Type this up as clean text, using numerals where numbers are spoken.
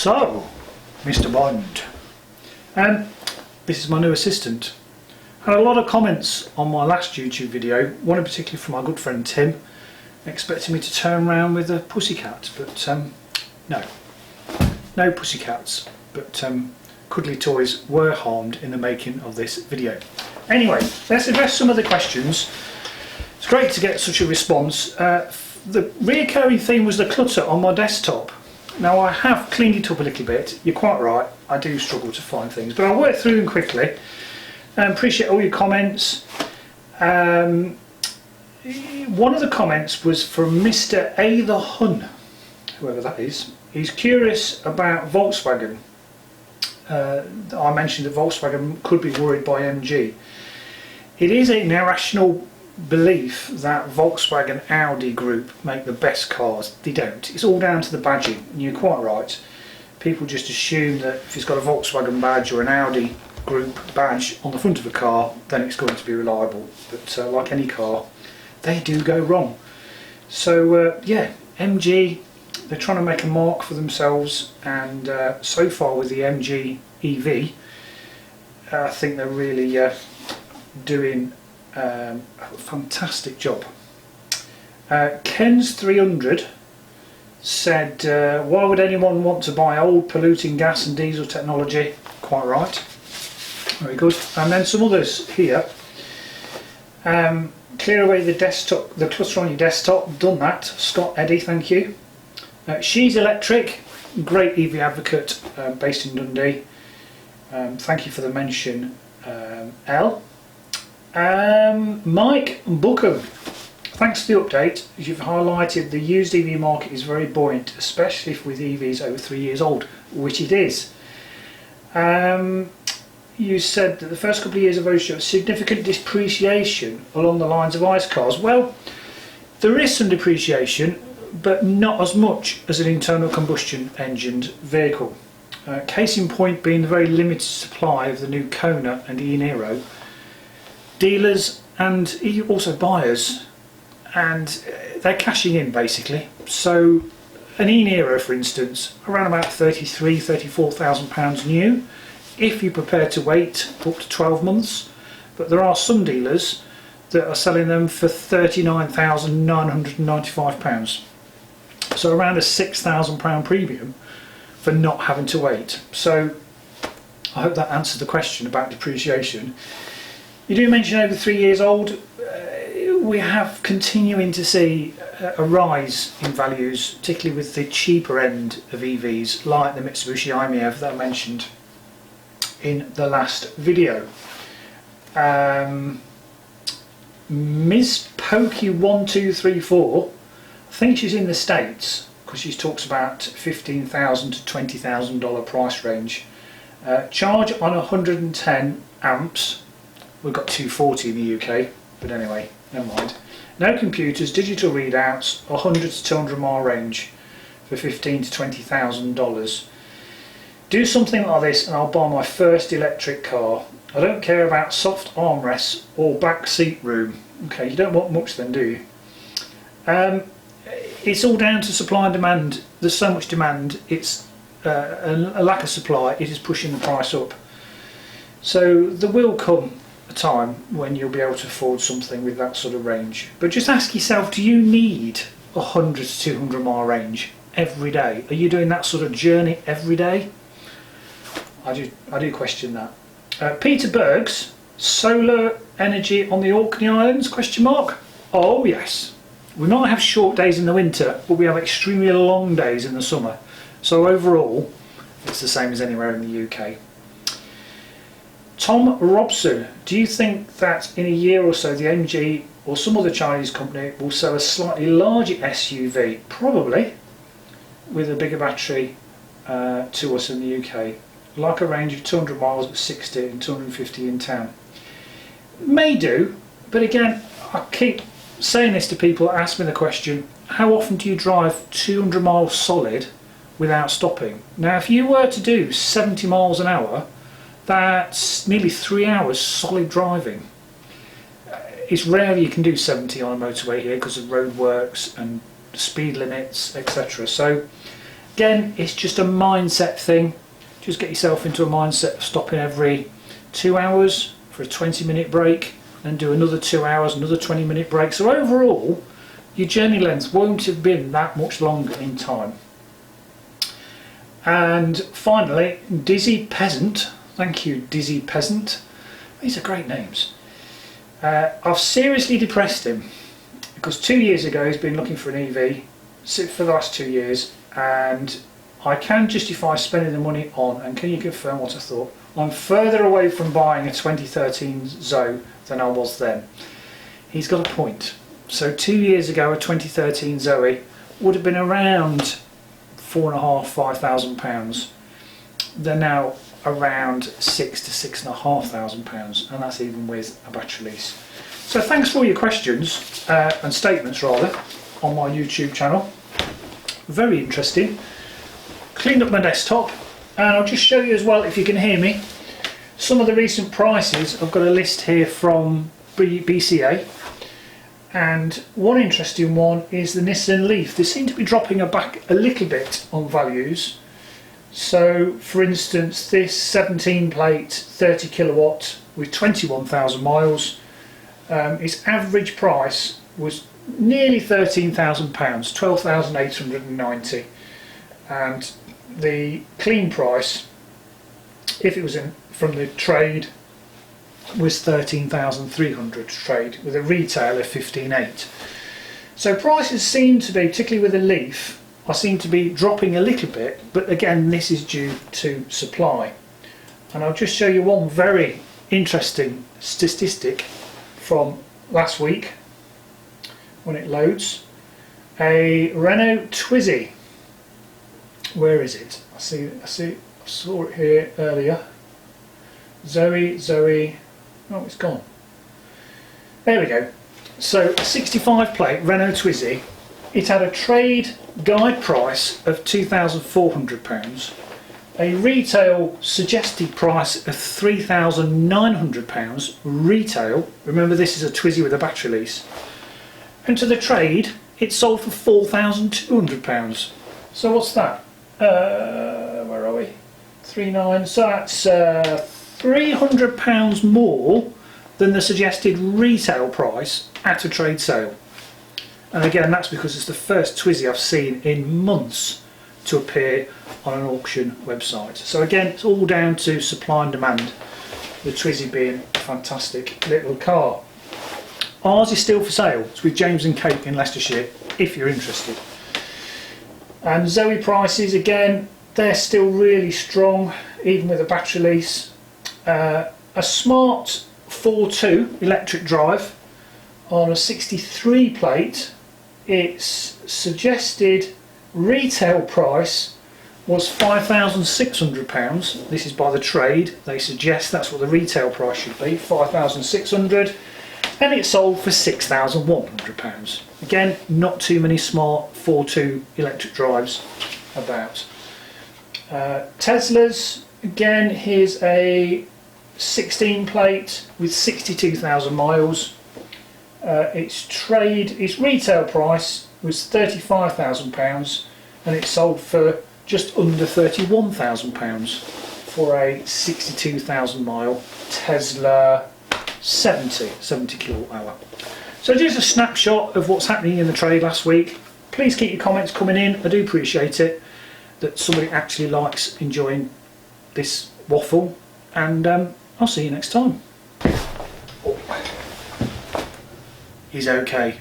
So, Mr. Bond, this is my new assistant. Had a lot of comments on my last YouTube video, one in particular from my good friend Tim, expecting me to turn around with a pussycat, but no pussycats, but cuddly toys were harmed in the making of this video. Anyway, let's address some of the questions. It's great to get such a response. The recurring theme was the clutter on my desktop. Now, I have cleaned it up a little bit. You're quite right, I do struggle to find things, but I'll work through them quickly. Appreciate all your comments. One of the comments was from Mr. A. the Hun, whoever that is. He's curious about Volkswagen. I mentioned that Volkswagen could be worried by MG. It is an irrational belief that Volkswagen Audi group make the best cars. They don't. It's all down to the badging, and you're quite right. People just assume that if it's got a Volkswagen badge or an Audi group badge on the front of a car, then it's going to be reliable. But like any car, they do go wrong. So yeah, MG, they're trying to make a mark for themselves, and so far with the MG EV, I think they're really doing a fantastic job. Ken's 300 said, why would anyone want to buy old polluting gas and diesel technology? Quite right. Very good. And then some others here. Clear away the desktop, the clutter on your desktop. Done that. Scott Eddy, thank you. She's Electric, great EV advocate, based in Dundee. Thank you for the mention, L. Mike Bookham, thanks for the update. As you've highlighted, the used EV market is very buoyant, especially with EVs over 3 years old, which it is. You said that the first couple of years are very short, significant depreciation along the lines of ICE cars. Well, there is some depreciation, but not as much as an internal combustion engined vehicle. Case in point being the very limited supply of the new Kona and e-Niro. Dealers and also buyers, and they're cashing in basically. So an e-Niro, for instance, around about £33,000–34,000 new, if you're prepared to wait up to 12 months. But there are some dealers that are selling them for £39,995. So around a £6,000 premium for not having to wait. So I hope that answered the question about depreciation. You do mention over 3 years old. We have continuing to see a rise in values, particularly with the cheaper end of EVs like the Mitsubishi i-MiEV that I mentioned in the last video. Ms. Pokey1234, I think she's in the States, because she talks about $15,000 to $20,000 price range. Charge on 110 amps. We've got 240 in the UK, but anyway, never mind. No computers, digital readouts, 100 to 200 mile range for $15,000 to $20,000. Do something like this and I'll buy my first electric car. I don't care about soft armrests or back seat room. Okay, you don't want much then, do you? It's all down to supply and demand. There's so much demand, it's a lack of supply, it is pushing the price up. So there will come a time when you'll be able to afford something with that sort of range. But just ask yourself, do you need 100 to 200 mile range every day? Are you doing that sort of journey every day? I do question that. Peter Bergs, solar energy on the Orkney Islands, question mark? Oh yes. We might have short days in the winter, but we have extremely long days in the summer. So overall, it's the same as anywhere in the UK. Tom Robson, do you think that in a year or so the MG or some other Chinese company will sell a slightly larger SUV? Probably, with a bigger battery to us in the UK. Like a range of 200 miles at 60 and 250 in town. May do, but again, I keep saying this to people that ask me the question, how often do you drive 200 miles solid without stopping? Now if you were to do 70 miles an hour, that's nearly 3 hours solid driving. It's rare you can do 70 on a motorway here because of road works and speed limits, etc. So Again, it's just a mindset thing. Just get yourself into a mindset of stopping every 2 hours for a 20-minute break, then do another 2 hours, another 20-minute break. So overall, your journey length won't have been that much longer in time. And finally, Dizzy Peasant. Thank you, Dizzy Peasant. These are great names. I've seriously depressed him because 2 years ago he's been looking for an EV for the last 2 years, and I can justify spending the money on, and can you confirm what I thought? I'm further away from buying a 2013 Zoe than I was then. He's got a point. So 2 years ago a 2013 Zoe would have been around £4,500–5,000. They're now around £6,000 to £6,500, and that's even with a battery lease. So thanks for all your questions and statements rather on my YouTube channel. Very interesting. Cleaned up my desktop, and I'll just show you as well, if you can hear me, some of the recent prices. I've got a list here from BCA, and one interesting one is the Nissan Leaf. They seem to be dropping back a little bit on values. So for instance, this 17 plate 30 kilowatt with 21,000 miles, its average price was nearly £13,000, £12,890, and the clean price, if it was from the trade, was £13,300 trade, with a retail of £15,800. So prices seem to be, particularly with a Leaf, I seem to be dropping a little bit, but again this is due to supply. And I'll just show you one very interesting statistic from last week when it loads. A Renault Twizy. Where is it? I saw it here earlier. Zoe. Oh, it's gone. There we go. So a 65 plate Renault Twizy. It had a trade guide price of £2,400, a retail suggested price of £3,900 retail. Remember, this is a Twizy with a battery lease. And to the trade, it sold for £4,200. So what's that? Where are we? 3,900. So that's £300 more than the suggested retail price at a trade sale. And again, that's because it's the first Twizy I've seen in months to appear on an auction website. So again, it's all down to supply and demand, the Twizy being a fantastic little car. Ours is still for sale. It's with James and Kate in Leicestershire, if you're interested. And Zoe prices, again, they're still really strong, even with a battery lease. A smart 4.2 electric drive on a 63 plate, its suggested retail price was £5,600. This is by the trade. They suggest that's what the retail price should be, £5,600, and it sold for £6,100. Again, not too many smart 4.2 electric drives about. Teslas, again, here's a 16 plate with 62,000 miles. Its retail price was £35,000, and it sold for just under £31,000 for a 62,000 mile Tesla 70 kilowatt hour. So just a snapshot of what's happening in the trade last week. Please keep your comments coming in. I do appreciate it that somebody actually likes enjoying this waffle, and I'll see you next time. He's okay.